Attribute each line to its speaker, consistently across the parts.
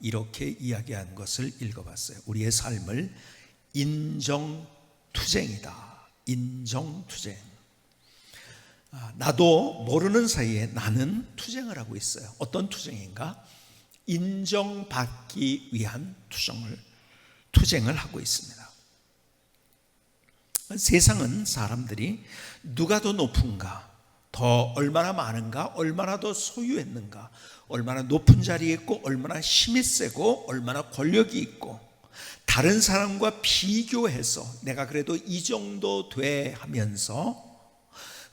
Speaker 1: 이렇게 이야기한 것을 읽어봤어요. 우리의 삶을 인정투쟁이다. 인정투쟁. 나도 모르는 사이에 나는 투쟁을 하고 있어요. 어떤 투쟁인가? 인정받기 위한 투쟁을 하고 있습니다. 세상은 사람들이 누가 더 높은가, 더 얼마나 많은가, 얼마나 더 소유했는가, 얼마나 높은 자리에 있고, 얼마나 힘이 세고, 얼마나 권력이 있고, 다른 사람과 비교해서 내가 그래도 이 정도 돼 하면서,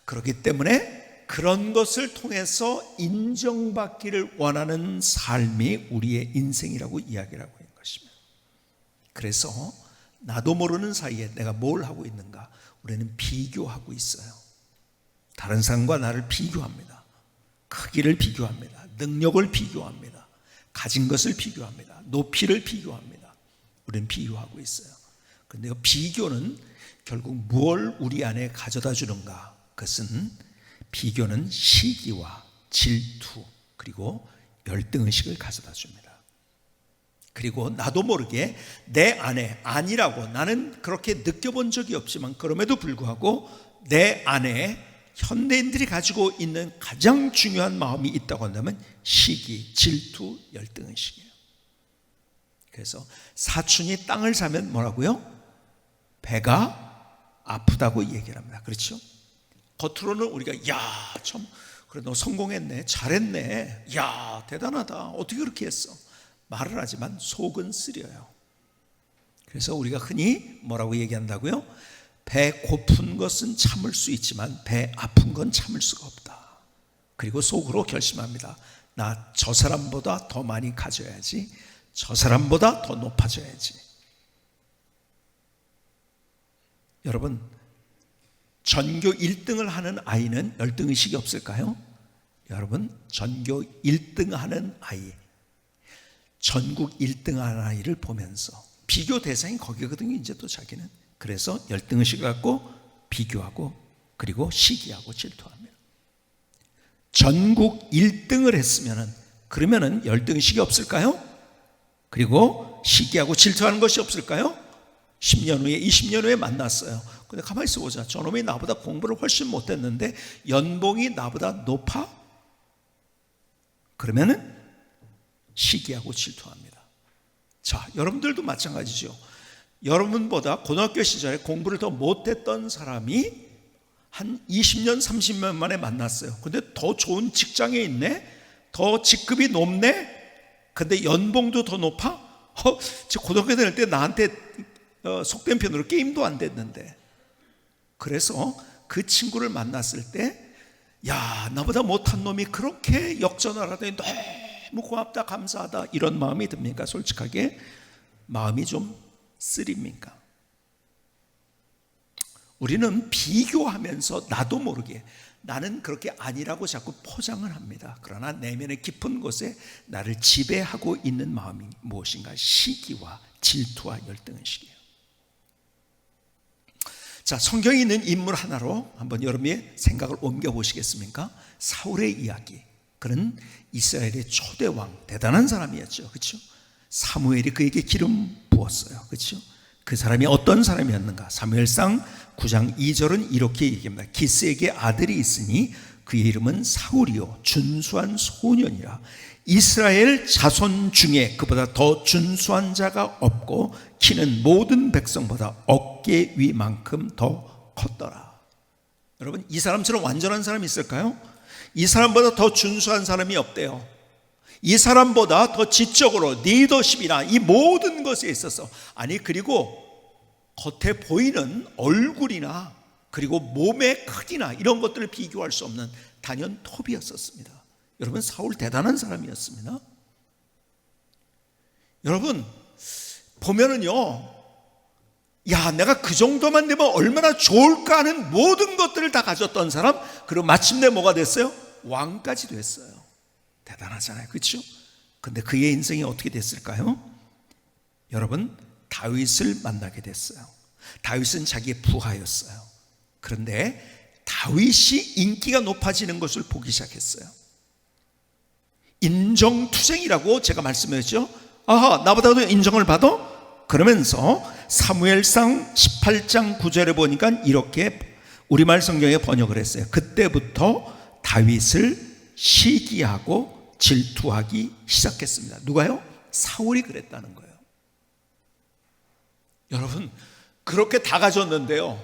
Speaker 1: 그렇기 때문에 그런 것을 통해서 인정받기를 원하는 삶이 우리의 인생이라고 이야기를 하고 있는 것입니다. 그래서 나도 모르는 사이에 내가 뭘 하고 있는가? 우리는 비교하고 있어요. 다른 사람과 나를 비교합니다. 크기를 비교합니다. 능력을 비교합니다. 가진 것을 비교합니다. 높이를 비교합니다. 우리는 비교하고 있어요. 그런데 비교는 결국 무엇을 우리 안에 가져다 주는가? 그것은 비교는 시기와 질투 그리고 열등의식을 가져다 줍니다. 그리고 나도 모르게 내 안에 아니라고 나는 그렇게 느껴본 적이 없지만 그럼에도 불구하고 내 안에 현대인들이 가지고 있는 가장 중요한 마음이 있다고 한다면 시기, 질투, 열등의식이에요. 그래서 사촌이 땅을 사면 뭐라고요? 배가 아프다고 얘기를 합니다. 그렇죠? 겉으로는 우리가 야, 참 그래 너 성공했네, 잘했네, 야 대단하다, 어떻게 그렇게 했어? 말을 하지만 속은 쓰려요. 그래서 우리가 흔히 뭐라고 얘기한다고요? 배 고픈 것은 참을 수 있지만 배 아픈 건 참을 수가 없다. 그리고 속으로 결심합니다. 나 저 사람보다 더 많이 가져야지, 저 사람보다 더 높아져야지. 여러분, 전교 1등을 하는 아이는 열등의식이 없을까요? 여러분, 전교 1등 하는 아이, 전국 1등 하는 아이를 보면서 비교 대상이 거기거든요. 이제 또 자기는. 그래서 열등의식을 갖고 비교하고 그리고 시기하고 질투합니다. 전국 1등을 했으면은 그러면은 열등의식이 없을까요? 그리고 시기하고 질투하는 것이 없을까요? 10년 후에 20년 후에 만났어요. 근데 가만히 있어보자. 저놈이 나보다 공부를 훨씬 못했는데 연봉이 나보다 높아? 그러면은 시기하고 질투합니다. 자, 여러분들도 마찬가지죠. 여러분보다 고등학교 시절에 공부를 더 못했던 사람이 한 20년 30년 만에 만났어요. 근데 더 좋은 직장에 있네? 더 직급이 높네? 근데 연봉도 더 높아? 저 고등학교 다닐 때 나한테 속된 편으로 게임도 안 됐는데. 그래서 그 친구를 만났을 때 야, 나보다 못한 놈이 그렇게 역전을 하더니 너무 고맙다, 감사하다, 이런 마음이 듭니까? 솔직하게 마음이 좀 쓰립니까? 우리는 비교하면서 나도 모르게 나는 그렇게 아니라고 자꾸 포장을 합니다. 그러나 내면의 깊은 곳에 나를 지배하고 있는 마음이 무엇인가? 시기와 질투와 열등의식이에요. 자, 성경에 있는 인물 하나로 한번 여러분의 생각을 옮겨보시겠습니까? 사울의 이야기. 그는 이스라엘의 초대왕, 대단한 사람이었죠. 그렇죠? 사무엘이 그에게 기름 부었어요. 그렇죠? 그 사람이 어떤 사람이었는가? 사무엘상 9장 2절은 이렇게 얘기합니다. 기스에게 아들이 있으니 그의 이름은 사울이요 준수한 소년이라. 이스라엘 자손 중에 그보다 더 준수한 자가 없고 키는 모든 백성보다 어깨 위만큼 더 컸더라. 여러분, 이 사람처럼 완전한 사람이 있을까요? 이 사람보다 더 준수한 사람이 없대요. 이 사람보다 더 지적으로 리더십이나 이 모든 것에 있어서, 아니 그리고 겉에 보이는 얼굴이나 그리고 몸의 크기나 이런 것들을 비교할 수 없는 단연 톱이었었습니다. 여러분, 사울 대단한 사람이었습니다. 여러분 보면은요, 야, 내가 그 정도만 되면 얼마나 좋을까 하는 모든 것들을 다 가졌던 사람, 그리고 마침내 뭐가 됐어요? 왕까지 됐어요. 대단하잖아요. 그렇죠? 근데 그의 인생이 어떻게 됐을까요? 여러분, 다윗을 만나게 됐어요. 다윗은 자기의 부하였어요. 그런데 다윗이 인기가 높아지는 것을 보기 시작했어요. 인정투쟁이라고 제가 말씀했죠. 아하, 나보다도 인정을 받아? 그러면서 사무엘상 18장 9절에 보니까 이렇게 우리말 성경에 번역을 했어요. 그때부터 다윗을 시기하고 질투하기 시작했습니다. 누가요? 사울이 그랬다는 거예요. 여러분, 그렇게 다 가졌는데요,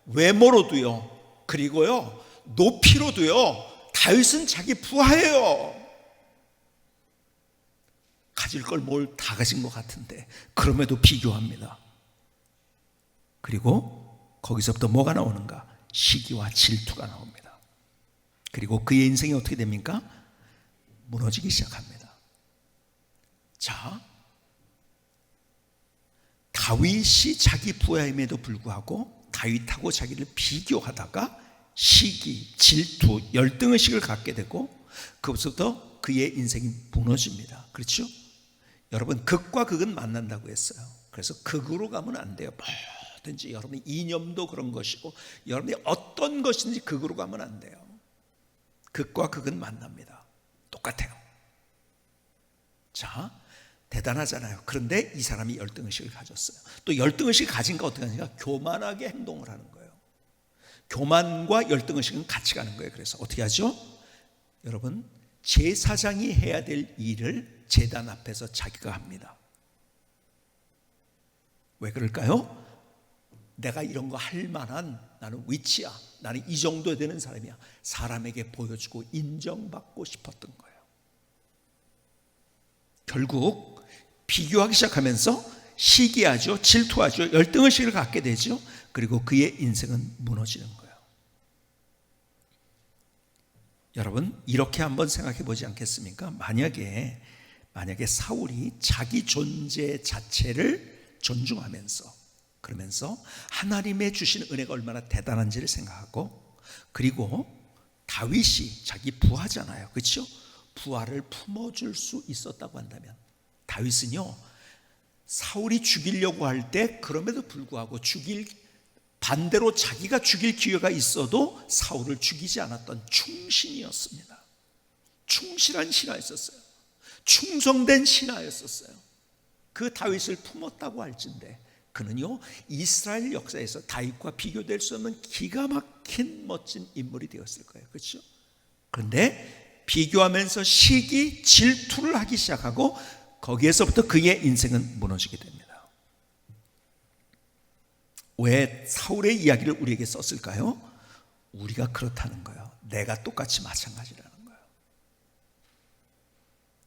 Speaker 1: 외모로도요, 그리고요 높이로도요, 다윗은 자기 부하예요. 가질 걸 뭘 다 가진 것 같은데 그럼에도 비교합니다. 그리고 거기서부터 뭐가 나오는가? 시기와 질투가 나옵니다. 그리고 그의 인생이 어떻게 됩니까? 무너지기 시작합니다. 자, 다윗이 자기 부하임에도 불구하고 다윗하고 자기를 비교하다가 시기, 질투, 열등의식을 갖게 되고 그것부터 그의 인생이 무너집니다. 그렇죠? 여러분, 극과 극은 만난다고 했어요. 그래서 극으로 가면 안 돼요. 뭐든지 여러분의 이념도 그런 것이고 여러분이 어떤 것인지 극으로 가면 안 돼요. 극과 극은 만납니다. 똑같아요. 자, 대단하잖아요. 그런데 이 사람이 열등의식을 가졌어요. 또 열등의식을 가진가 어떻게 하니까 교만하게 행동을 하는 거예요. 교만과 열등의식은 같이 가는 거예요. 그래서 어떻게 하죠? 여러분, 제사장이 해야 될 일을 제단 앞에서 자기가 합니다. 왜 그럴까요? 내가 이런 거 할 만한 나는 위치야, 나는 이 정도 되는 사람이야, 사람에게 보여주고 인정받고 싶었던 거예요. 결국 비교하기 시작하면서 시기하죠, 질투하죠, 열등의식을 갖게 되죠. 그리고 그의 인생은 무너지는 거예요. 여러분, 이렇게 한번 생각해 보지 않겠습니까? 만약에 사울이 자기 존재 자체를 존중하면서, 그러면서 하나님의 주신 은혜가 얼마나 대단한지를 생각하고, 그리고 다윗이 자기 부하잖아요, 그렇죠? 부하를 품어줄 수 있었다고 한다면, 다윗은요, 사울이 죽이려고 할 때 그럼에도 불구하고 반대로 자기가 죽일 기회가 있어도 사울을 죽이지 않았던 충신이었습니다. 충실한 신하였었어요. 충성된 신하였었어요. 그 다윗을 품었다고 할진대 그는요, 이스라엘 역사에서 다윗과 비교될 수 없는 기가 막힌 멋진 인물이 되었을 거예요. 그렇죠? 그런데 비교하면서 시기, 질투를 하기 시작하고 거기에서부터 그의 인생은 무너지게 됩니다. 왜 사울의 이야기를 우리에게 썼을까요? 우리가 그렇다는 거예요. 내가 똑같이 마찬가지라는 거예요.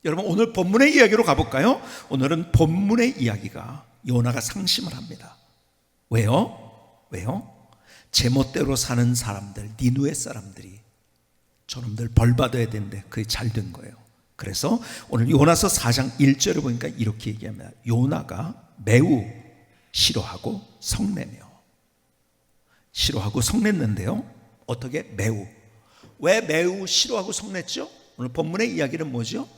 Speaker 1: 여러분, 오늘 본문의 이야기로 가볼까요? 오늘은 본문의 이야기가 요나가 상심을 합니다. 왜요? 제멋대로 사는 사람들, 니느웨 사람들이 저놈들 벌 받아야 되는데 그게 잘 된 거예요. 그래서 오늘 요나서 4장 1절을 보니까 이렇게 얘기합니다. 요나가 매우 싫어하고 성냈는데요. 어떻게? 매우. 왜 매우 싫어하고 성냈죠? 오늘 본문의 이야기는 뭐죠?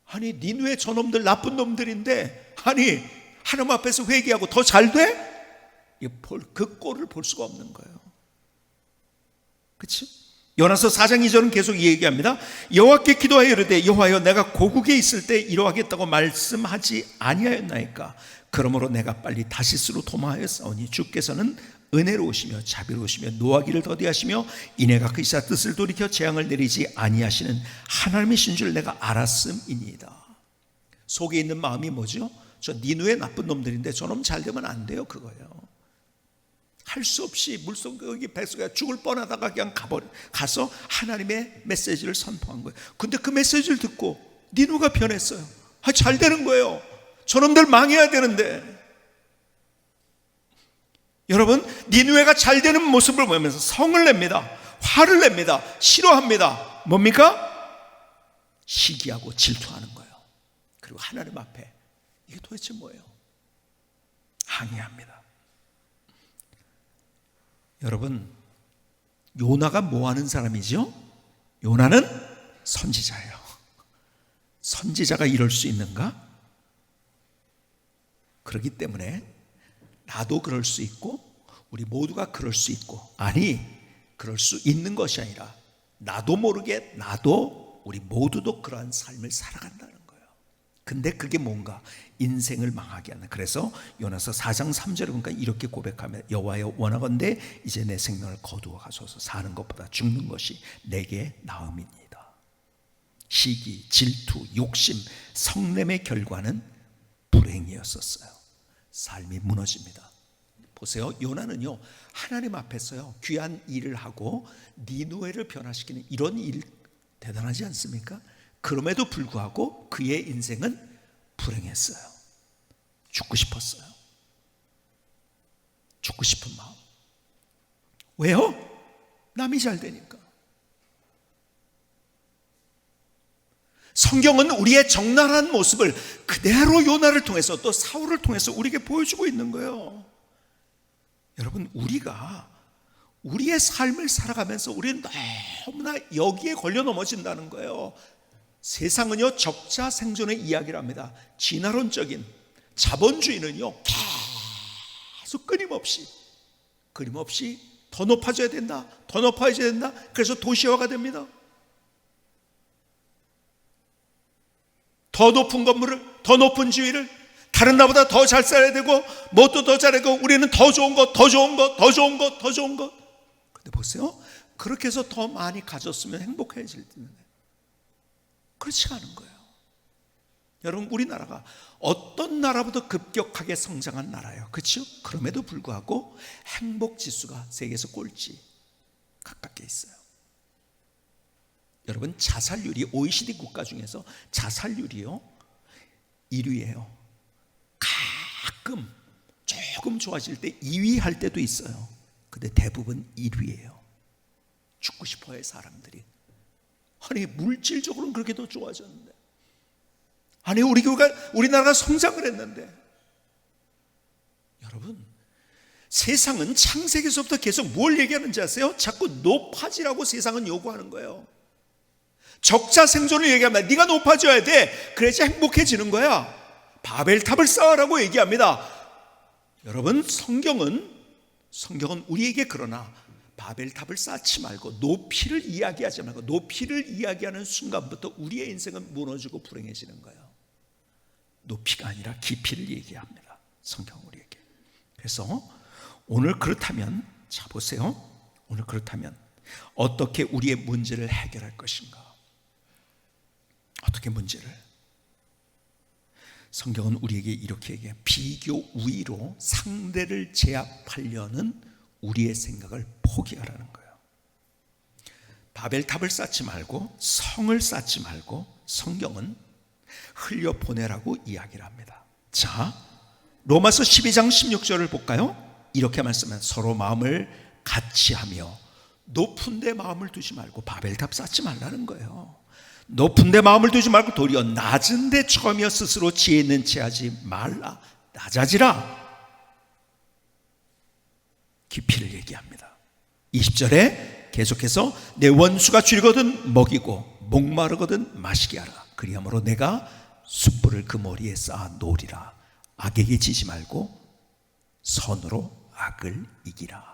Speaker 1: 아니, 니느웨 저놈들 나쁜 놈들인데, 아니 하나님 앞에서 회개하고 더 잘 돼? 그 꼴을 볼 수가 없는 거예요. 그렇죠? 요나서 4장 2절은 계속 이 얘기합니다. 여호와께 기도하여 이르되 여호와여, 내가 고국에 있을 때 이러하겠다고 말씀하지 아니하였나이까? 그러므로 내가 빨리 다시스로 도망하였사오니 주께서는 은혜로우시며 자비로우시며 노하기를 더디하시며 이내가 그 이사 뜻을 돌이켜 재앙을 내리지 아니하시는 하나님이신 줄 내가 알았음이니이다. 속에 있는 마음이 뭐죠? 저 니느웨 나쁜 놈들인데 저놈 잘 되면 안 돼요. 그거예요. 할 수 없이 물속에 뱃속에 죽을 뻔하다가 그냥 가서 하나님의 메시지를 선포한 거예요. 근데 그 메시지를 듣고 니느웨가 변했어요. 잘 되는 거예요. 저놈들 망해야 되는데. 여러분, 니느웨가 잘 되는 모습을 보면서 성을 냅니다. 화를 냅니다. 싫어합니다. 뭡니까? 시기하고 질투하는 거예요. 그리고 하나님 앞에 이게 도대체 뭐예요? 항의합니다. 여러분, 요나가 뭐 하는 사람이죠? 요나는 선지자예요. 선지자가 이럴 수 있는가? 그렇기 때문에 나도 그럴 수 있고 우리 모두가 그럴 수 있고, 아니 그럴 수 있는 것이 아니라 나도 모르게 우리 모두도 그러한 삶을 살아간다는 거예요. 근데 그게 뭔가 인생을 망하게 하는. 그래서 요나서 4장 3절에 보니까 이렇게 고백하며 여호와여 원하건대 이제 내 생명을 거두어 가소서. 사는 것보다 죽는 것이 내게 나음이니이다. 시기, 질투, 욕심, 성냄의 결과는 불행이었었어요. 삶이 무너집니다. 보세요. 요나는요 하나님 앞에서요 귀한 일을 하고 니느웨를 변화시키는 이런 일 대단하지 않습니까? 그럼에도 불구하고 그의 인생은 불행했어요. 죽고 싶었어요. 죽고 싶은 마음. 왜요? 남이 잘 되니까. 성경은 우리의 적나라한 모습을 그대로 요나를 통해서 또 사울을 통해서 우리에게 보여주고 있는 거예요. 여러분, 우리가 우리의 삶을 살아가면서 우리는 너무나 여기에 걸려 넘어진다는 거예요. 세상은요 적자 생존의 이야기를 합니다. 진화론적인 자본주의는요 계속 끊임없이 더 높아져야 된다, 더 높아져야 된다. 그래서 도시화가 됩니다. 더 높은 건물을, 더 높은 지위를, 다른 나보다 더 잘 살아야 되고, 뭣도 더 잘하고, 우리는 더 좋은 것, 더 좋은 것, 더 좋은 것, 더 좋은 것. 근데 보세요, 그렇게 해서 더 많이 가졌으면 행복해질 텐데 그렇지 않은 거예요. 여러분, 우리나라가 어떤 나라보다 급격하게 성장한 나라예요. 그렇죠? 그럼에도 불구하고 행복 지수가 세계에서 꼴찌 가깝게 있어요. 여러분, 자살률이 OECD 국가 중에서 자살률이요 1위예요. 가끔 조금 좋아질 때 2위 할 때도 있어요. 근데 대부분 1위예요. 죽고 싶어해 사람들이. 아니, 물질적으로는 그렇게 더 좋아졌는데, 아니 우리나라가 성장을 했는데. 여러분, 세상은 창세기에서부터 계속 뭘 얘기하는지 아세요? 자꾸 높아지라고 세상은 요구하는 거예요. 적자 생존을 얘기합니다. 네가 높아져야 돼. 그래야지 행복해지는 거야. 바벨탑을 쌓으라고 얘기합니다. 여러분, 성경은 우리에게 그러나 바벨탑을 쌓지 말고 높이를 이야기하지 말고, 높이를 이야기하는 순간부터 우리의 인생은 무너지고 불행해지는 거예요. 높이가 아니라 깊이를 얘기합니다, 성경 우리에게. 그래서 오늘 그렇다면, 자 보세요, 오늘 그렇다면 어떻게 우리의 문제를 해결할 것인가? 어떻게 문제를? 성경은 우리에게 이렇게 얘기해요. 비교 우위로 상대를 제압하려는 우리의 생각을 포기하라는 거예요. 바벨탑을 쌓지 말고, 성을 쌓지 말고, 성경은 흘려보내라고 이야기를 합니다. 자, 로마서 12장 16절을 볼까요? 이렇게 말씀합니다. 서로 마음을 같이 하며 높은 데 마음을 두지 말고, 바벨탑 쌓지 말라는 거예요. 높은 데 마음을 두지 말고 도리어 낮은 데 처하며 스스로 지혜 있는 체 하지 말라. 낮아지라. 깊이를 얘기합니다. 20절에 계속해서 내 원수가 줄이거든 먹이고 목마르거든 마시게 하라. 그리하므로 내가 숯불을 그 머리에 쌓아 놓으리라. 악에게 지지 말고 선으로 악을 이기라.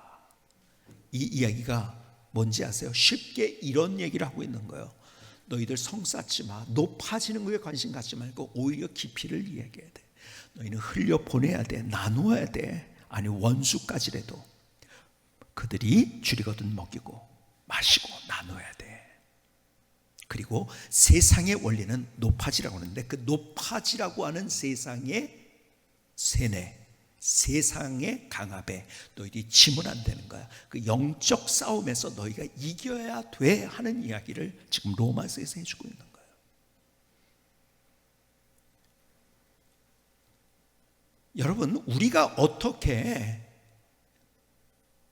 Speaker 1: 이 이야기가 뭔지 아세요? 쉽게 이런 얘기를 하고 있는 거예요. 너희들 성 쌓지 마. 높아지는 거에 관심 갖지 말고 오히려 깊이를 이야기해야 돼. 너희는 흘려보내야 돼. 나누어야 돼. 아니, 원수까지라도 그들이 줄이거든 먹이고 마시고 나눠야 돼. 그리고 세상의 원리는 높아지라고 하는데, 그 높아지라고 하는 세상의 세뇌, 세상의 강압에 너희들이 지면 안 되는 거야. 그 영적 싸움에서 너희가 이겨야 돼 하는 이야기를 지금 로마서에서 해주고 있는 거예요. 여러분, 우리가 어떻게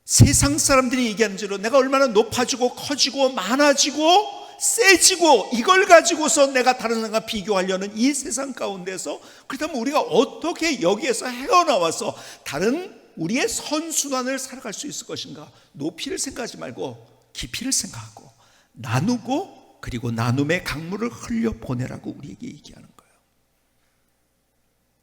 Speaker 1: 세상 사람들이 얘기하는 대로 내가 얼마나 높아지고 커지고 많아지고 세지고 이걸 가지고서 내가 다른 사람과 비교하려는 이 세상 가운데서, 그렇다면 우리가 어떻게 여기에서 헤어나와서 다른 우리의 선순환을 살아갈 수 있을 것인가? 높이를 생각하지 말고 깊이를 생각하고 나누고, 그리고 나눔의 강물을 흘려보내라고 우리에게 얘기하는 거예요.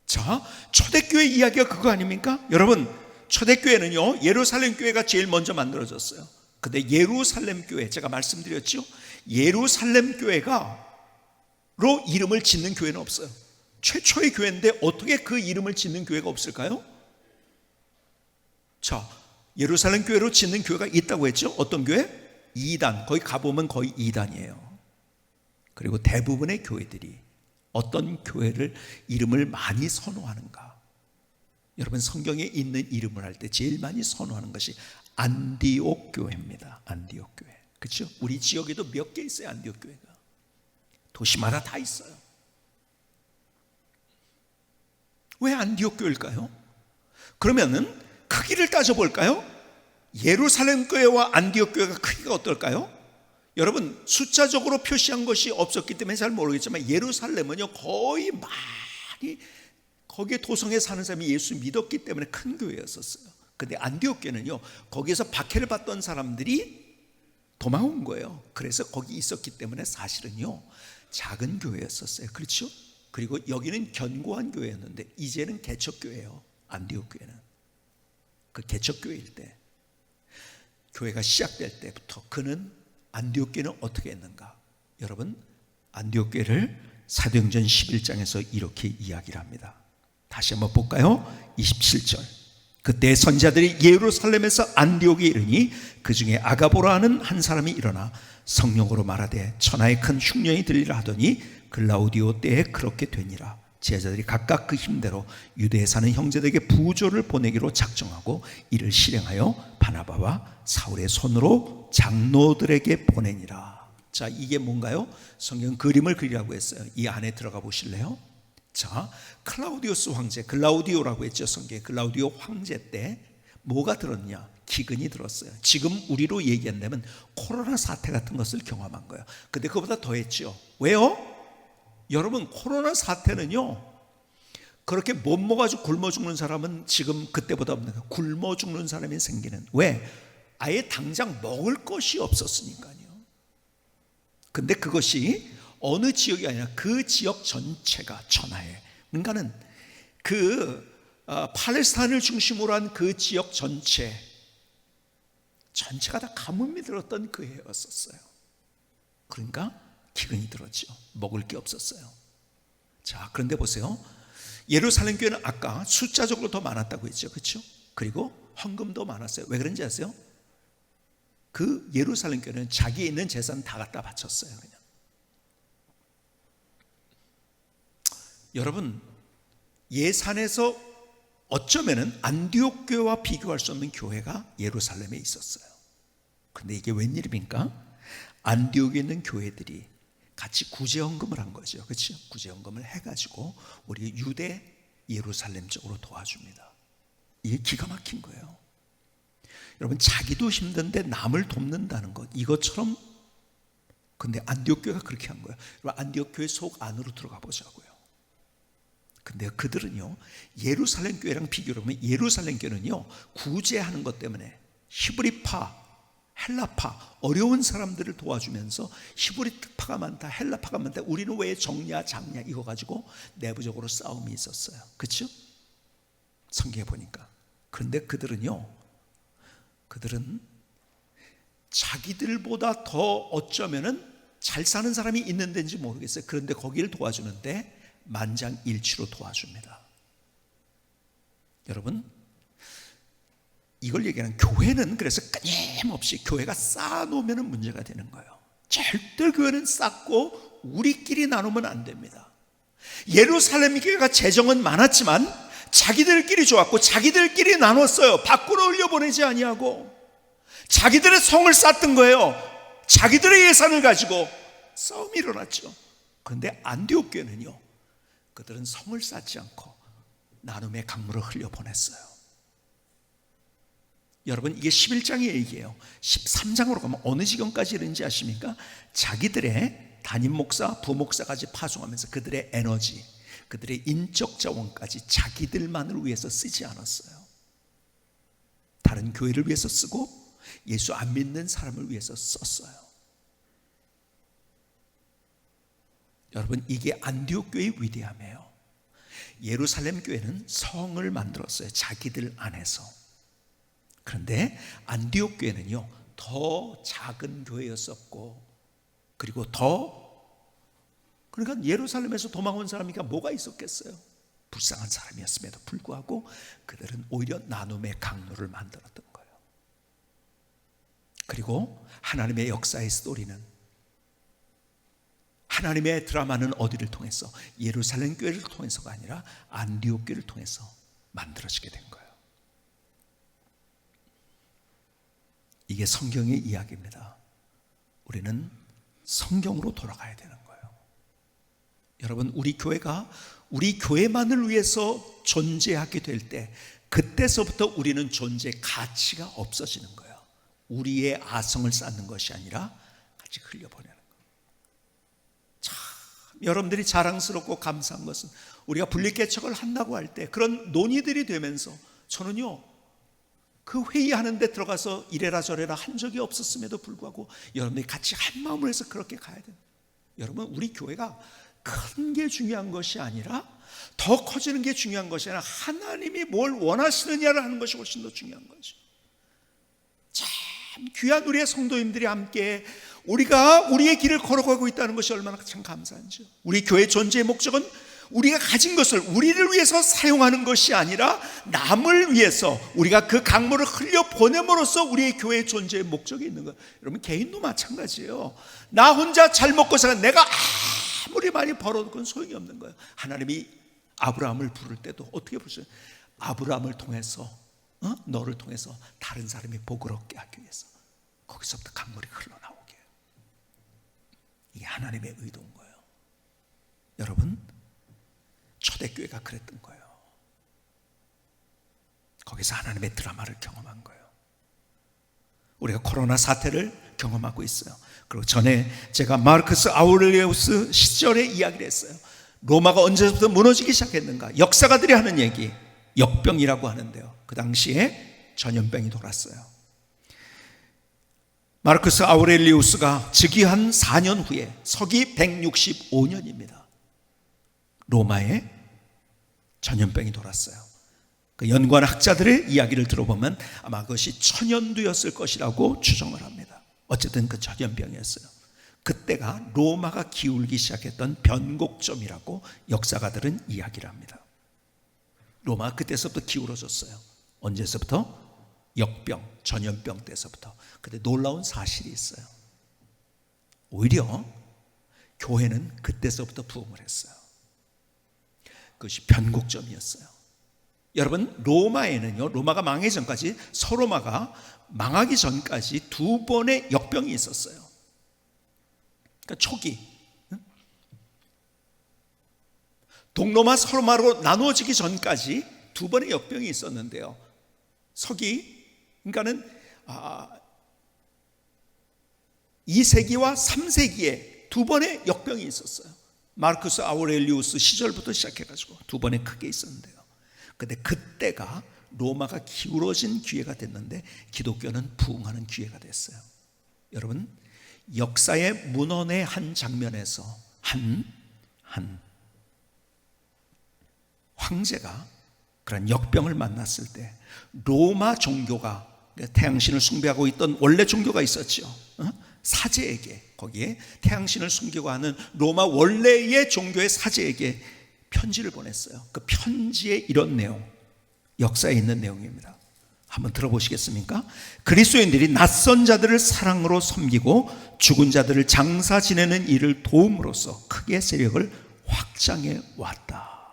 Speaker 1: 자, 초대교회 이야기가 그거 아닙니까? 여러분, 초대교회는요 예루살렘 교회가 제일 먼저 만들어졌어요. 근데 예루살렘 교회, 제가 말씀드렸죠, 예루살렘 교회가 로 이름을 짓는 교회는 없어요. 최초의 교회인데 어떻게 그 이름을 짓는 교회가 없을까요? 자, 예루살렘 교회로 짓는 교회가 있다고 했죠. 어떤 교회? 이단. 거기 가보면 거의 이단이에요. 그리고 대부분의 교회들이 어떤 교회를 이름을 많이 선호하는가? 여러분, 성경에 있는 이름을 할 때 제일 많이 선호하는 것이 안디옥 교회입니다. 안디옥 교회. 그렇죠? 우리 지역에도 몇 개 있어요. 안디옥 교회가. 도시마다 다 있어요. 왜 안디옥 교회일까요? 그러면은 크기를 따져볼까요? 예루살렘 교회와 안디옥 교회가 크기가 어떨까요? 여러분, 숫자적으로 표시한 것이 없었기 때문에 잘 모르겠지만 예루살렘은요 거의 많이 거기에 도성에 사는 사람이 예수 믿었기 때문에 큰 교회였었어요. 근데 안디옥 교회는요 거기에서 박해를 받던 사람들이 도망온 거예요. 그래서 거기 있었기 때문에 사실은요 작은 교회였었어요. 그렇죠? 그리고 여기는 견고한 교회였는데 이제는 개척교회예요. 안디옥 교회는. 그 개척교회일 때 교회가 시작될 때부터 그는 안디옥 교회는 어떻게 했는가? 여러분, 안디옥 교회를 사도행전 11장에서 이렇게 이야기를 합니다. 다시 한번 볼까요? 27절. 그때 선지자들이 예루살렘에서 안디옥에 이르니 그 중에 아가보라 하는 한 사람이 일어나 성령으로 말하되 천하에 큰 흉년이 들리라 하더니 글라우디오 때에 그렇게 되니라. 제자들이 각각 그 힘대로 유대에 사는 형제들에게 부조를 보내기로 작정하고 이를 실행하여 바나바와 사울의 손으로 장로들에게 보내니라. 자, 이게 뭔가요? 성경 그림을 그리라고 했어요. 이 안에 들어가 보실래요? 자, 클라우디오스 황제, 글라우디오라고 했죠. 성경에 글라우디오 황제 때 뭐가 들었냐? 기근이 들었어요. 지금 우리로 얘기한다면 코로나 사태 같은 것을 경험한 거예요. 근데 그보다 더 했죠. 왜요? 여러분, 코로나 사태는요 그렇게 못 먹어가지고 굶어 죽는 사람은 지금 그때보다 없는 거예요. 굶어 죽는 사람이 생기는. 왜? 아예 당장 먹을 것이 없었으니까요. 근데 그것이 어느 지역이 아니라 그 지역 전체가 천하에, 그러니까는 팔레스타인을 중심으로 한 그 지역 전체가 다 가뭄이 들었던 그 해였었어요. 그러니까 기근이 들었죠. 먹을 게 없었어요. 자, 그런데 보세요. 예루살렘 교회는 아까 숫자적으로 더 많았다고 했죠. 그렇죠? 그리고 헌금도 많았어요. 왜 그런지 아세요? 그 예루살렘 교회는 자기에 있는 재산 다 갖다 바쳤어요. 그냥. 여러분, 예산에서 어쩌면은 안디옥 교회와 비교할 수 없는 교회가 예루살렘에 있었어요. 그런데 이게 웬일입니까? 안디옥에 있는 교회들이 같이 구제헌금을 한 거죠. 그렇죠? 구제헌금을 해가지고 우리 유대 예루살렘 쪽으로 도와줍니다. 이게 기가 막힌 거예요. 여러분, 자기도 힘든데 남을 돕는다는 것, 이것처럼. 근데 안디옥 교회가 그렇게 한 거예요. 여러분, 안디옥 교회 속 안으로 들어가 보자고요. 근데 그들은요 예루살렘 교회랑 비교를 하면 예루살렘 교회는요 구제하는 것 때문에 히브리파, 헬라파, 어려운 사람들을 도와주면서 히브리파가 많다, 헬라파가 많다, 우리는 왜 적냐 작냐 이거 가지고 내부적으로 싸움이 있었어요. 그렇죠? 성경에 보니까. 그런데 그들은 자기들보다 더 어쩌면은 잘 사는 사람이 있는 데인지 모르겠어요. 그런데 거기를 도와주는데 만장일치로 도와줍니다. 여러분, 이걸 얘기하는 교회는 그래서 끊임없이 교회가 쌓아놓으면 문제가 되는 거예요. 절대 교회는 쌓고 우리끼리 나누면 안 됩니다. 예루살렘 교회가 재정은 많았지만 자기들끼리 좋았고 자기들끼리 나눴어요. 밖으로 흘려보내지 아니하고 자기들의 성을 쌓던 거예요. 자기들의 예산을 가지고 싸움이 일어났죠. 그런데 안디옥 교회는요 그들은 성을 쌓지 않고 나눔의 강물을 흘려보냈어요. 여러분, 이게 11장의 얘기예요. 13장으로 가면 어느 지경까지 이르는지 아십니까? 자기들의 담임 목사, 부목사까지 파송하면서 그들의 에너지, 그들의 인적 자원까지 자기들만을 위해서 쓰지 않았어요. 다른 교회를 위해서 쓰고 예수 안 믿는 사람을 위해서 썼어요. 여러분, 이게 안디옥 교회의 위대함이에요. 예루살렘 교회는 성을 만들었어요. 자기들 안에서. 그런데 안디옥 교회는요 더 작은 교회였었고 그리고 더 그러니까 예루살렘에서 도망온 사람이니까 뭐가 있었겠어요? 불쌍한 사람이었음에도 불구하고 그들은 오히려 나눔의 강로를 만들었던 거예요. 그리고 하나님의 역사의 스토리는, 하나님의 드라마는 어디를 통해서? 예루살렘 교회를 통해서가 아니라 안디옥 교회를 통해서 만들어지게 된 거예요. 이게 성경의 이야기입니다. 우리는 성경으로 돌아가야 되는 거예요. 여러분, 우리 교회가 우리 교회만을 위해서 존재하게 될 때, 그때서부터 우리는 존재 가치가 없어지는 거예요. 우리의 아성을 쌓는 것이 아니라 같이 흘려보내는 거예요. 참 여러분들이 자랑스럽고 감사한 것은, 우리가 분리개척을 한다고 할 때 그런 논의들이 되면서 저는요, 그 회의하는 데 들어가서 이래라 저래라 한 적이 없었음에도 불구하고 여러분들이 같이 한 마음으로 해서 그렇게 가야 돼요. 여러분, 우리 교회가 큰 게 중요한 것이 아니라, 더 커지는 게 중요한 것이 아니라, 하나님이 뭘 원하시느냐를 하는 것이 훨씬 더 중요한 거죠. 참 귀한 우리의 성도님들이 함께 우리가 우리의 길을 걸어가고 있다는 것이 얼마나 참 감사한지요. 우리 교회 존재의 목적은 우리가 가진 것을 우리를 위해서 사용하는 것이 아니라 남을 위해서, 우리가 그 강물을 흘려보냄으로써 우리의 교회의 존재의 목적이 있는 거예요. 여러분, 개인도 마찬가지예요. 나 혼자 잘 먹고 살아, 내가 아무리 많이 벌어도 그건 소용이 없는 거예요. 하나님이 아브라함을 부를 때도 어떻게 부르셨어요? 아브라함을 통해서, 너를 통해서 다른 사람이 복을 얻게 하기 위해서 거기서부터 강물이 흘러나오게. 이게 하나님의 의도인 거예요. 여러분, 초대교회가 그랬던 거예요. 거기서 하나님의 드라마를 경험한 거예요. 우리가 코로나 사태를 경험하고 있어요. 그리고 전에 제가 마르크스 아우렐리우스 시절의 이야기를 했어요. 로마가 언제부터 무너지기 시작했는가? 역사가들이 하는 얘기, 역병이라고 하는데요, 그 당시에 전염병이 돌았어요. 마르크스 아우렐리우스가 즉위한 4년 후에, 서기 165년입니다. 로마에 전염병이 돌았어요. 그 연구한 학자들의 이야기를 들어보면 아마 그것이 천연두였을 것이라고 추정을 합니다. 어쨌든 그 전염병이었어요. 그때가 로마가 기울기 시작했던 변곡점이라고 역사가들은 이야기를 합니다. 로마가 그때서부터 기울어졌어요. 언제서부터? 역병, 전염병 때서부터. 근데 놀라운 사실이 있어요. 오히려 교회는 그때서부터 부흥을 했어요. 그것이 변곡점이었어요. 여러분, 로마에는요, 로마가 망하기 전까지, 서로마가 망하기 전까지 2번의 역병이 있었어요. 그러니까 초기, 동로마 서로마로 나누어지기 전까지 2번의 역병이 있었는데요, 서기, 그러니까는 2세기와 3세기에 2번의 역병이 있었어요. 마르쿠스 아우렐리우스 시절부터 시작해가지고 2번에 크게 있었는데요, 근데 그때가 로마가 기울어진 기회가 됐는데 기독교는 부흥하는 기회가 됐어요. 여러분, 역사의 문헌의 한 장면에서 한 황제가 그런 역병을 만났을 때, 로마 종교가, 태양신을 숭배하고 있던 원래 종교가 있었죠. 사제에게, 거기에 태양신을 숨기고 하는 로마 원래의 종교의 사제에게 편지를 보냈어요. 그 편지에 이런 내용, 역사에 있는 내용입니다. 한번 들어보시겠습니까? 그리스도인들이 낯선 자들을 사랑으로 섬기고 죽은 자들을 장사 지내는 일을 도움으로써 크게 세력을 확장해 왔다.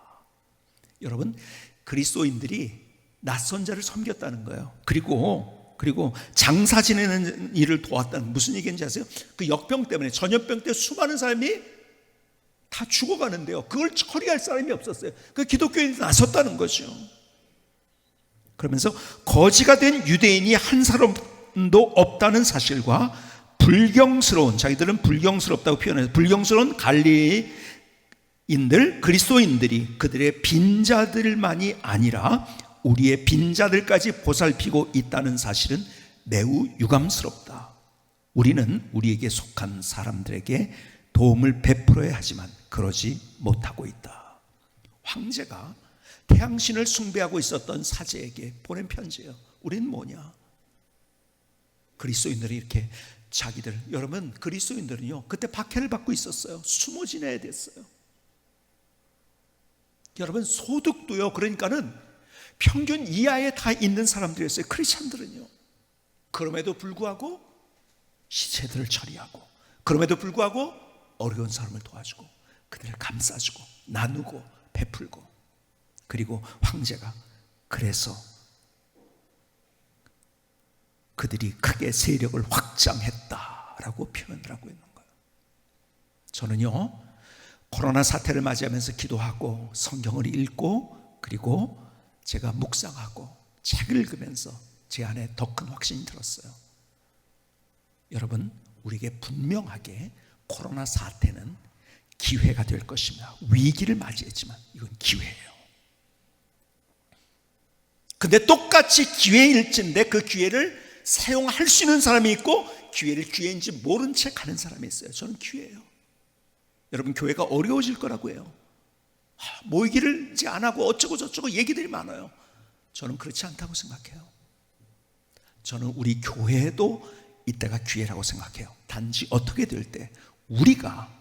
Speaker 1: 여러분, 그리스도인들이 낯선 자를 섬겼다는 거예요. 그리고 장사 지내는 일을 도왔다는, 무슨 얘기인지 아세요? 그 역병 때문에, 전염병 때 수많은 사람이 다 죽어가는데요, 그걸 처리할 사람이 없었어요. 그 기독교인이 나섰다는 거죠. 그러면서 거지가 된 유대인이 한 사람도 없다는 사실과 불경스러운, 자기들은 불경스럽다고 표현해서 불경스러운 갈릴리인들, 그리스도인들이 그들의 빈자들만이 아니라 우리의 빈자들까지 보살피고 있다는 사실은 매우 유감스럽다. 우리는 우리에게 속한 사람들에게 도움을 베풀어야 하지만 그러지 못하고 있다. 황제가 태양신을 숭배하고 있었던 사제에게 보낸 편지예요. 우리는 뭐냐? 그리스도인들이 이렇게 여러분 그리스도인들은요 그때 박해를 받고 있었어요. 숨어 지내야 됐어요. 여러분 소득도요 그러니까는 평균 이하에 다 있는 사람들이었어요. 크리스찬들은요. 그럼에도 불구하고 시체들을 처리하고, 그럼에도 불구하고 어려운 사람을 도와주고 그들을 감싸주고 나누고 베풀고, 그리고 황제가 그래서 그들이 크게 세력을 확장했다라고 표현을 하고 있는 거예요. 저는요 코로나 사태를 맞이하면서 기도하고 성경을 읽고 그리고 제가 묵상하고 책을 읽으면서 제 안에 더 큰 확신이 들었어요. 여러분 우리에게 분명하게 코로나 사태는 기회가 될 것입니다. 위기를 맞이했지만 이건 기회예요. 근데 똑같이 기회일진데 그 기회를 사용할 수 있는 사람이 있고 기회를 기회인지 모른 채 가는 사람이 있어요. 저는 기회예요. 여러분 교회가 어려워질 거라고 해요. 모이기를 이제 안 하고 어쩌고 저쩌고 얘기들이 많아요. 저는 그렇지 않다고 생각해요. 저는 우리 교회도 이때가 기회라고 생각해요. 단지 어떻게 될 때 우리가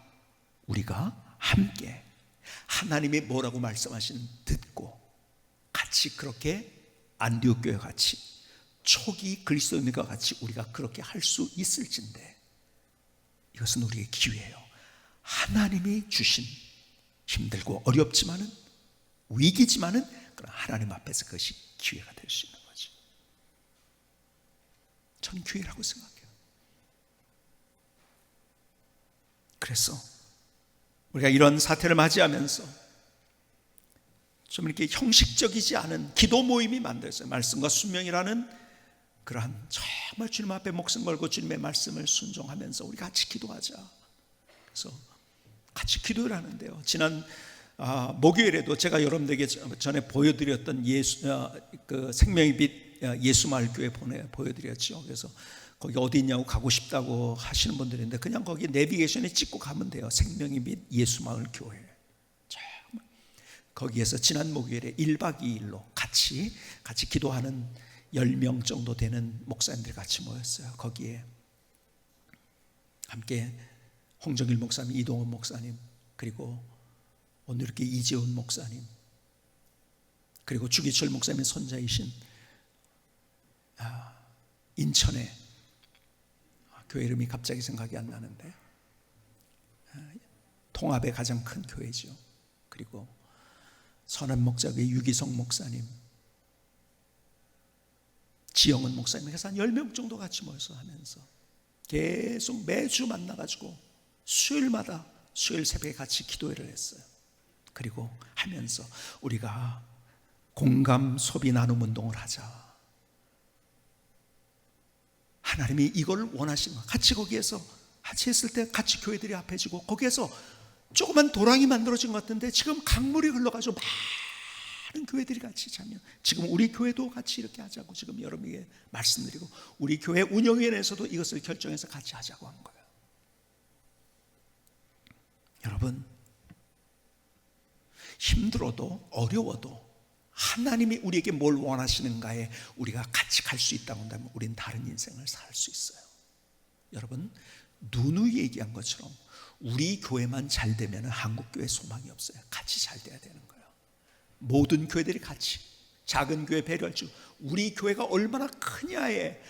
Speaker 1: 함께 하나님이 뭐라고 말씀하시는 듣고 같이 그렇게 안디옥 교회 같이 초기 그리스도인과 같이 우리가 그렇게 할 수 있을진데, 이것은 우리의 기회예요. 하나님이 주신 힘들고 어렵지만은 위기지만은 그런 하나님 앞에서 그것이 기회가 될 수 있는 거지. 저는 기회라고 생각해요. 그래서 우리가 이런 사태를 맞이하면서 좀 이렇게 형식적이지 않은 기도 모임이 만들어졌어요. 말씀과 순명이라는 그러한 정말 주님 앞에 목숨 걸고 주님의 말씀을 순종하면서 우리 같이 기도하자. 그래서 같이 기도를 하는데요. 지난 목요일에도 제가 여러분들에게 전에 보여드렸던 그 생명의 빛 예수마을 교회 보여드렸죠. 그래서 거기 어디 있냐고 가고 싶다고 하시는 분들인데 그냥 거기 내비게이션에 찍고 가면 돼요. 생명의 빛 예수마을 교회. 거기에서 지난 목요일에 1박 2일로 같이 기도하는 10명 정도 되는 목사님들이 같이 모였어요. 거기에 함께 홍정일 목사님, 이동원 목사님, 그리고 오늘 이렇게 이재훈 목사님, 그리고 주기철 목사님의 손자이신 인천의 교회 이름이 갑자기 생각이 안 나는데 통합의 가장 큰 교회죠. 그리고 선한 목자교회 유기성 목사님, 지영은 목사님, 해서 한 10명 정도 같이 모여서 하면서 계속 매주 만나가지고 수요일마다 수요일 새벽에 같이 기도회를 했어요. 그리고 하면서 우리가 공감 소비 나눔 운동을 하자. 하나님이 이걸 원하시는 거예요. 같이 거기에서 같이 했을 때 같이 교회들이 합해지고 거기에서 조그만 도랑이 만들어진 것 같은데 지금 강물이 흘러가지고 많은 교회들이 같이 참여. 지금 우리 교회도 같이 이렇게 하자고 지금 여러분에게 말씀드리고 우리 교회 운영위원회에서도 이것을 결정해서 같이 하자고 한 거예요. 여러분 힘들어도 어려워도 하나님이 우리에게 뭘 원하시는가에 우리가 같이 갈 수 있다고 한다면 우린 다른 인생을 살 수 있어요. 여러분 누누이 얘기한 것처럼 우리 교회만 잘 되면 한국교회 소망이 없어요. 같이 잘 돼야 되는 거예요. 모든 교회들이 같이 작은 교회 배려할 줄. 우리 교회가 얼마나 크냐에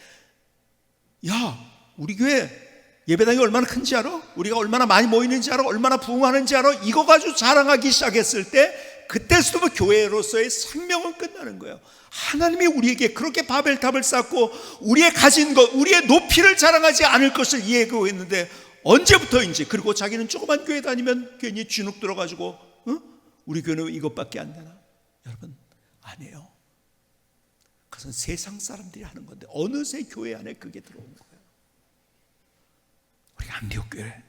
Speaker 1: 우리 교회 예배당이 얼마나 큰지 알아? 우리가 얼마나 많이 모이는지 알아? 얼마나 부흥하는지 알아? 이거 가지고 자랑하기 시작했을 때 그때서부터 교회로서의 생명은 끝나는 거예요. 하나님이 우리에게 그렇게 바벨탑을 쌓고 우리의 가진 것, 우리의 높이를 자랑하지 않을 것을 예고했는데 언제부터인지. 그리고 자기는 조그만 교회 다니면 괜히 진흙 들어가지고 우리 교회는 이것밖에 안 되나? 여러분 아니에요. 그것은 세상 사람들이 하는 건데 어느새 교회 안에 그게 들어오는 거예요. 우리가 안디옥 교회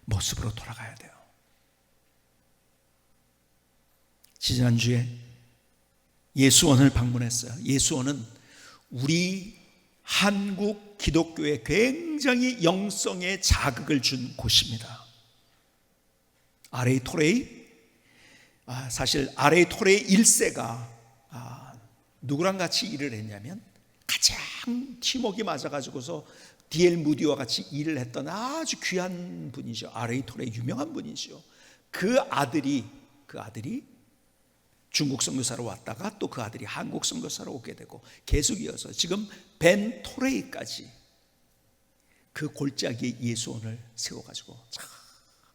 Speaker 1: 모습으로 돌아가야 돼요. 지난주에 예수원을 방문했어요. 예수원은 우리 한국 기독교에 굉장히 영성에 자극을 준 곳입니다. RA 토레이, 사실 RA 토레이 1세가 누구랑 같이 일을 했냐면 가장 팀워크가 맞아가지고서 D.L. 무디와 같이 일을 했던 아주 귀한 분이죠. R.A. 톨의 유명한 분이죠. 그 아들이 중국 선교사로 왔다가 또 그 아들이 한국 선교사로 오게 되고 계속 이어서 지금 벤 토레이까지 그 골짜기에 예수원을 세워가지고 참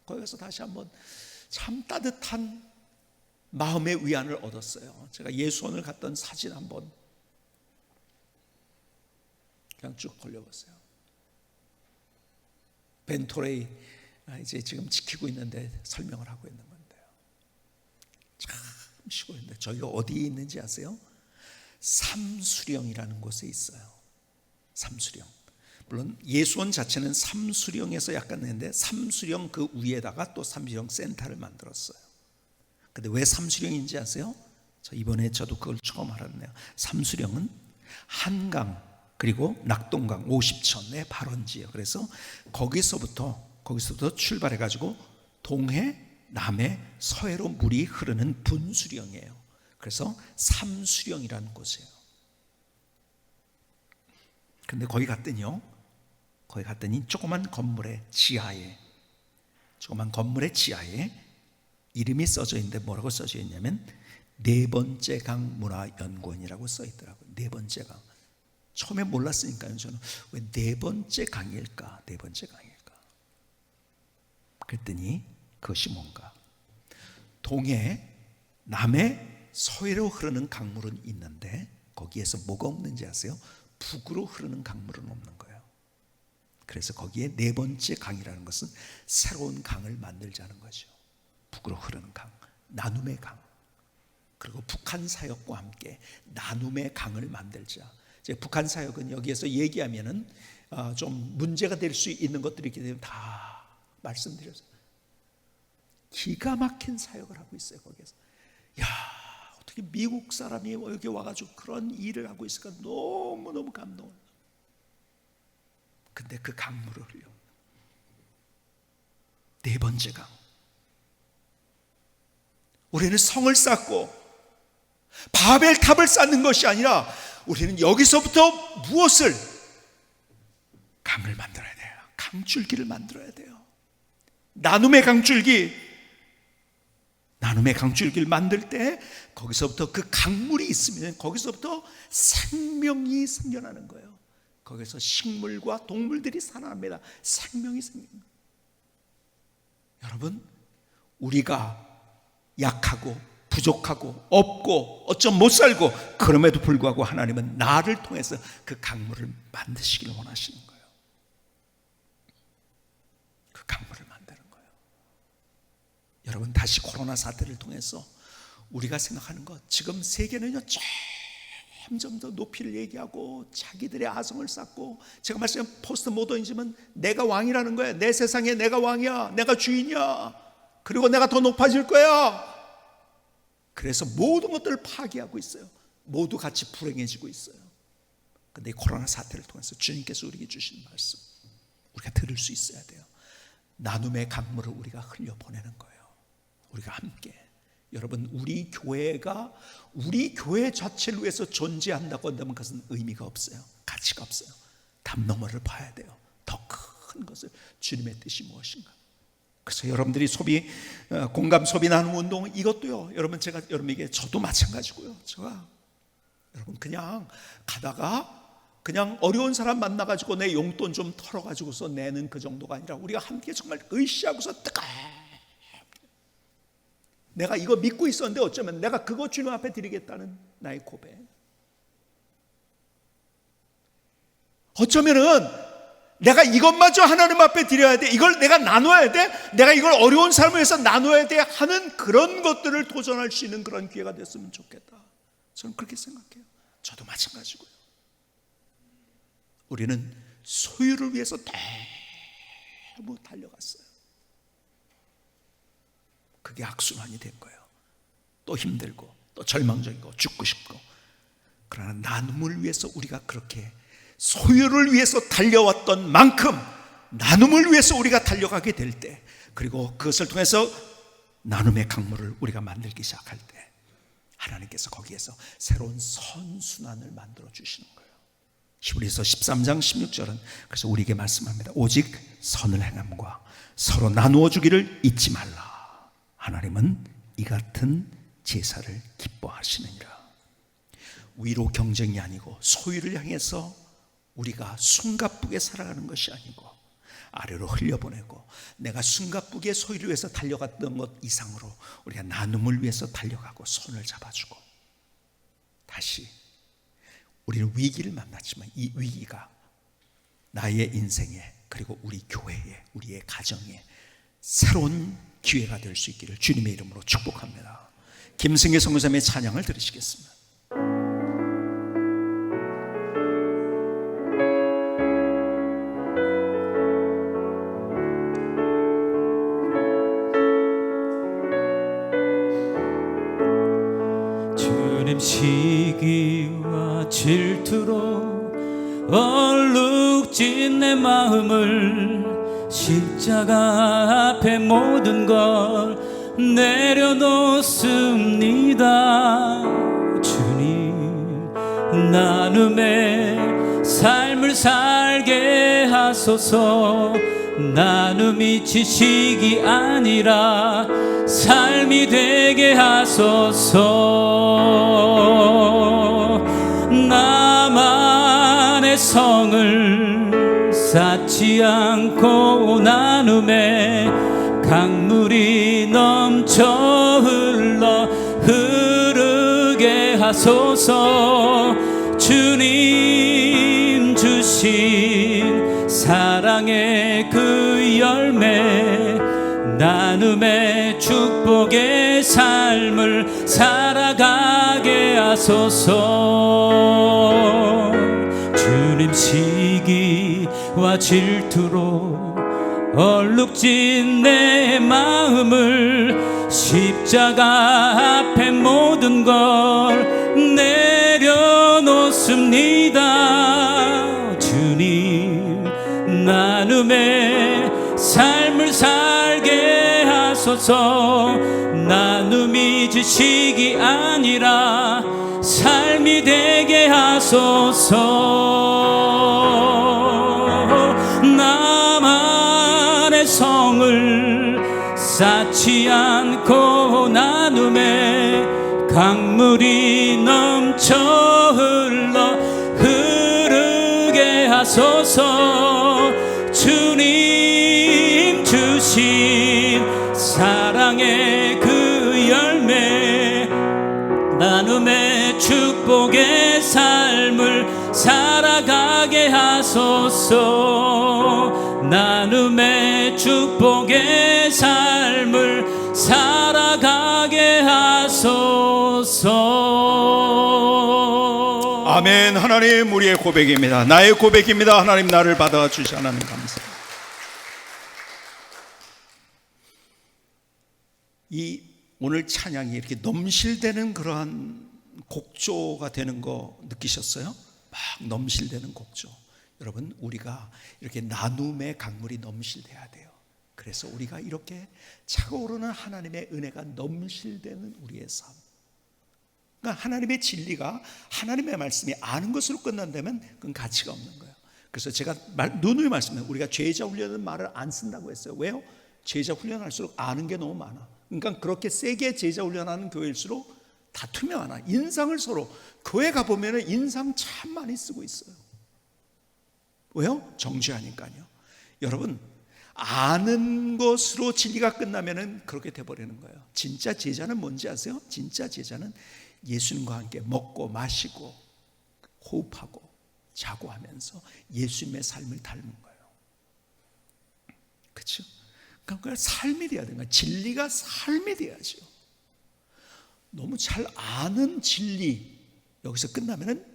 Speaker 1: 거기 가서 다시 한번 참 따뜻한 마음의 위안을 얻었어요. 제가 예수원을 갔던 사진 한번 그냥 쭉 돌려봤어요. 벤 토레이 이제 지금 지키고 있는데 설명을 하고 있는 건데요. 참 쉬고 있는데 저희가 어디에 있는지 아세요? 삼수령이라는 곳에 있어요. 삼수령. 물론 예수원 자체는 삼수령에서 약간 했는데 삼수령 그 위에다가 또 삼수령 센터를 만들었어요. 근데 왜 삼수령인지 아세요? 이번에 저도 그걸 처음 알았네요. 삼수령은 한강 그리고 낙동강 50천의 발원지예요. 그래서 거기서부터 출발해 가지고 동해, 남해, 서해로 물이 흐르는 분수령이에요. 그래서 삼수령이라는 곳이에요. 근데 거기 갔더니 조그만 건물의 지하에 이름이 써져 있는데 뭐라고 써져 있냐면 네 번째 강 문화연구원이라고 써 있더라고요. 네 번째 강. 처음에 몰랐으니까요. 저는 왜 네 번째 강일까? 그랬더니 그것이 뭔가? 동해, 남해, 서해로 흐르는 강물은 있는데 거기에서 뭐가 없는지 아세요? 북으로 흐르는 강물은 없는 거예요. 그래서 거기에 네 번째 강이라는 것은 새로운 강을 만들자는 거죠. 북으로 흐르는 강, 나눔의 강. 그리고 북한 사역과 함께 나눔의 강을 만들자. 북한 사역은 여기에서 얘기하면은 좀 문제가 될 수 있는 것들이 있기 때문에 다 말씀드렸어요. 기가 막힌 사역을 하고 있어요. 거기에서 어떻게 미국 사람이 여기 와가지고 그런 일을 하고 있을까 너무너무 감동을. 근데 그 강물을 흘려 네 번째 강. 우리는 성을 쌓고 바벨탑을 쌓는 것이 아니라 우리는 여기서부터 무엇을? 강을 만들어야 돼요. 강줄기를 만들어야 돼요. 나눔의 강줄기를 만들 때 거기서부터 그 강물이 있으면 거기서부터 생명이 생겨나는 거예요. 거기서 식물과 동물들이 살아납니다. 생명이 생깁니다. 여러분, 우리가 약하고 부족하고 없고 어쩜 못 살고 그럼에도 불구하고 하나님은 나를 통해서 그 강물을 만드시길 원하시는 거예요. 그 강물을 만드는 거예요. 여러분, 다시 코로나 사태를 통해서 우리가 생각하는 것, 지금 세계는요 점점 더 높이를 얘기하고 자기들의 아성을 쌓고, 제가 말씀한 포스트 모더니즘은 내가 왕이라는 거예요. 내 세상에 내가 왕이야, 내가 주인이야, 그리고 내가 더 높아질 거야. 그래서 모든 것들을 파괴하고 있어요. 모두 같이 불행해지고 있어요. 그런데 이 코로나 사태를 통해서 주님께서 우리에게 주신 말씀 우리가 들을 수 있어야 돼요. 나눔의 강물을 우리가 흘려보내는 거예요. 우리가 함께. 여러분, 우리 교회가 우리 교회 자체를 위해서 존재한다고 한다면 그것은 의미가 없어요. 가치가 없어요. 담 너머를 봐야 돼요. 더 큰 것을, 주님의 뜻이 무엇인가. 그래서 여러분들이 공감 소비 나눔 운동, 이것도요, 여러분, 제가 여러분에게, 저도 마찬가지고요. 여러분, 그냥 가다가 그냥 어려운 사람 만나가지고 내 용돈 좀 털어가지고서 내는 그 정도가 아니라 우리가 함께 정말 의시하고서 내가 이거 믿고 있었는데 어쩌면 내가 그거 주님 앞에 드리겠다는 나의 고백. 어쩌면은 내가 이것마저 하나님 앞에 드려야 돼, 이걸 내가 나눠야 돼, 내가 이걸 어려운 삶을 위해서 나눠야 돼 하는 그런 것들을 도전할 수 있는 그런 기회가 됐으면 좋겠다. 저는 그렇게 생각해요. 저도 마찬가지고요. 우리는 소유를 위해서 너무 달려갔어요. 그게 악순환이 된 거예요. 또 힘들고 또 절망적이고 죽고 싶고. 그러나 나눔을 위해서 우리가 그렇게 소유를 위해서 달려왔던 만큼 나눔을 위해서 우리가 달려가게 될 때, 그리고 그것을 통해서 나눔의 강물을 우리가 만들기 시작할 때 하나님께서 거기에서 새로운 선순환을 만들어 주시는 거예요. 히브리서 13장 16절은 그래서 우리에게 말씀합니다. 오직 선을 행함과 서로 나누어 주기를 잊지 말라. 하나님은 이 같은 제사를 기뻐하시느니라. 위로 경쟁이 아니고 소유를 향해서 우리가 숨가쁘게 살아가는 것이 아니고 아래로 흘려보내고 내가 숨가쁘게 소유를 위해서 달려갔던 것 이상으로 우리가 나눔을 위해서 달려가고 손을 잡아주고 다시 우리는 위기를 만났지만 이 위기가 나의 인생에 그리고 우리 교회에 우리의 가정에 새로운 기회가 될 수 있기를 주님의 이름으로 축복합니다. 김승희 선교사님의 찬양을 들으시겠습니다.
Speaker 2: 주님 시기와 질투로 얼룩진 내 마음을 십자가 앞에 모든 걸 내려놓습니다. 주님 나눔의 삶을 살게 하소서. 나눔이 지식이 아니라 삶이 되게 하소서. 나만의 성을 쌓지 않고 나눔의 강물이 넘쳐 흐르게 하소서. 주님 주신 사랑의 그 열매 나눔의 축복의 삶을 살아가게 하소서. 주님 시기와 질투로 얼룩진 내 마음을 십자가 앞에 모든 걸 내려놓습니다. 주님 나눔의 삶을 살게 하소서. 나눔이 지식이 아니라 삶이 되게 하소서. 나만의 성을 쌓지 않고 나눔의 강물이 넘쳐 흐르게 하소서. 주님 주신 사랑의 그 열매 나눔의 축복의 삶을 살아가게 하소서. 나눔의 축복의 삶을 살아가게 하소서.
Speaker 1: 아멘. 하나님 우리의 고백입니다. 나의 고백입니다. 하나님 나를 받아주시 하나님 감사합니다. 이 오늘 찬양이 이렇게 넘실대는 그러한 곡조가 되는 거 느끼셨어요? 막 넘실대는 곡조. 여러분 우리가 이렇게 나눔의 강물이 넘실대야 돼요. 그래서 우리가 이렇게 차고오르는 하나님의 은혜가 넘실대는 우리의 삶. 그러니까 하나님의 진리가 하나님의 말씀이 아는 것으로 끝난다면 그건 가치가 없는 거예요. 그래서 제가 누누이 말씀해요. 우리가 제자 훈련은 말을 안 쓴다고 했어요. 왜요? 제자 훈련할수록 아는 게 너무 많아. 그러니까 그렇게 세게 제자 훈련하는 교회일수록 다툼이 많아. 인상을 서로 교회 가보면 인상 참 많이 쓰고 있어요. 왜요? 정죄하니까요. 여러분 아는 것으로 진리가 끝나면 그렇게 돼버리는 거예요. 진짜 제자는 뭔지 아세요? 진짜 제자는 예수님과 함께 먹고 마시고 호흡하고 자고 하면서 예수님의 삶을 닮은 거예요. 그렇죠? 그러니까 삶이 돼야 되는 거예요. 진리가 삶이 돼야죠. 너무 잘 아는 진리 여기서 끝나면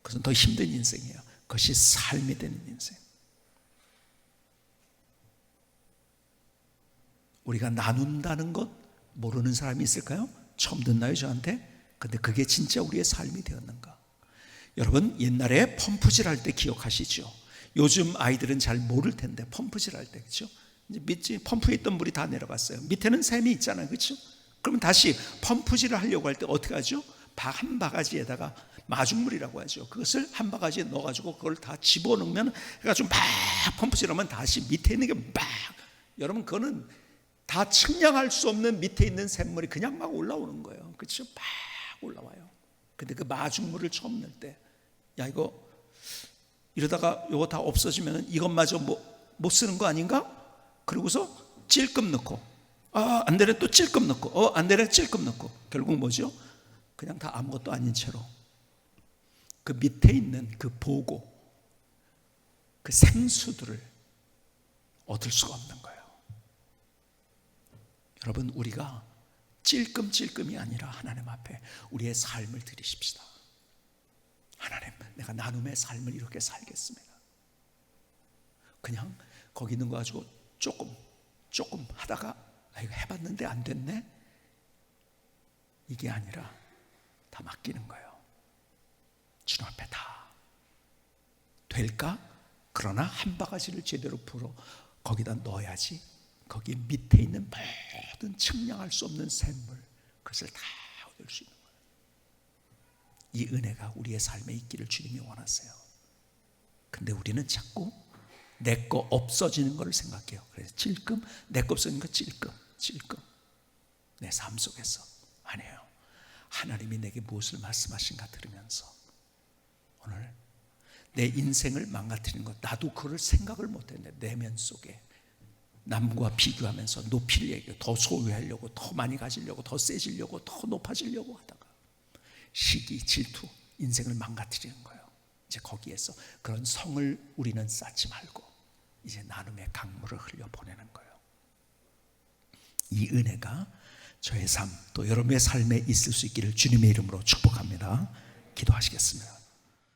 Speaker 1: 그것은 더 힘든 인생이에요. 그것이 삶이 되는 인생. 우리가 나눈다는 것 모르는 사람이 있을까요? 처음 듣나요 저한테? 근데 그게 진짜 우리의 삶이 되었는가? 여러분 옛날에 펌프질 할 때 기억하시죠? 요즘 아이들은 잘 모를 텐데 펌프질 할 때 그렇죠? 이제 밑에 펌프에 있던 물이 다 내려갔어요. 밑에는 샘이 있잖아요, 그렇죠? 그러면 다시 펌프질을 하려고 할 때 어떻게 하죠? 한 바가지에다가 마중물이라고 하죠. 그것을 한 바가지에 넣어가지고 그걸 다 집어넣으면 해가지고 막 펌프질하면 다시 밑에 있는 게 막, 여러분 그거는 다 측량할 수 없는 밑에 있는 샘물이 그냥 막 올라오는 거예요. 그렇죠? 막 올라와요. 근데 그 마중물을 처음 넣을 때, 야 이거 이러다가 이거 다 없어지면 이것마저 못 쓰는 거 아닌가? 그러고서 찔끔 넣고, 안 되네 또 찔끔 넣고, 안 되네 찔끔 넣고, 결국 뭐죠? 그냥 다 아무것도 아닌 채로 그 밑에 있는 그 보고, 그 생수들을 얻을 수가 없는 거예요. 여러분, 우리가 찔끔찔끔이 아니라 하나님 앞에 우리의 삶을 드리십시다. 하나님, 내가 나눔의 삶을 이렇게 살겠습니다. 그냥 거기 있는 거 가지고 조금 하다가 이거 해봤는데 안 됐네, 이게 아니라 다 맡기는 거예요. 주님 앞에 다 될까? 그러나 한 바가지를 제대로 풀어 거기다 넣어야지 거기 밑에 있는 모든 측량할 수 없는 샘물, 그것을 다 얻을 수 있는 거예요. 이 은혜가 우리의 삶에 있기를 주님이 원하세요. 근데 우리는 자꾸 내 거 없어지는 걸 생각해요. 그래서 찔끔, 내 거 없어지는 거 찔끔 내 삶 속에서. 아니에요. 하나님이 내게 무엇을 말씀하신가 들으면서 오늘 내 인생을 망가뜨리는 것, 나도 그걸 생각을 못했는데 내면 속에 남과 비교하면서 높이려고, 더 소유하려고, 더 많이 가지려고, 더 세지려고, 더 높아지려고 하다가 시기, 질투, 인생을 망가뜨리는 거예요. 이제 거기에서 그런 성을 우리는 쌓지 말고 이제 나눔의 강물을 흘려보내는 거예요. 이 은혜가 저의 삶, 또 여러분의 삶에 있을 수 있기를 주님의 이름으로 축복합니다. 기도하시겠습니다.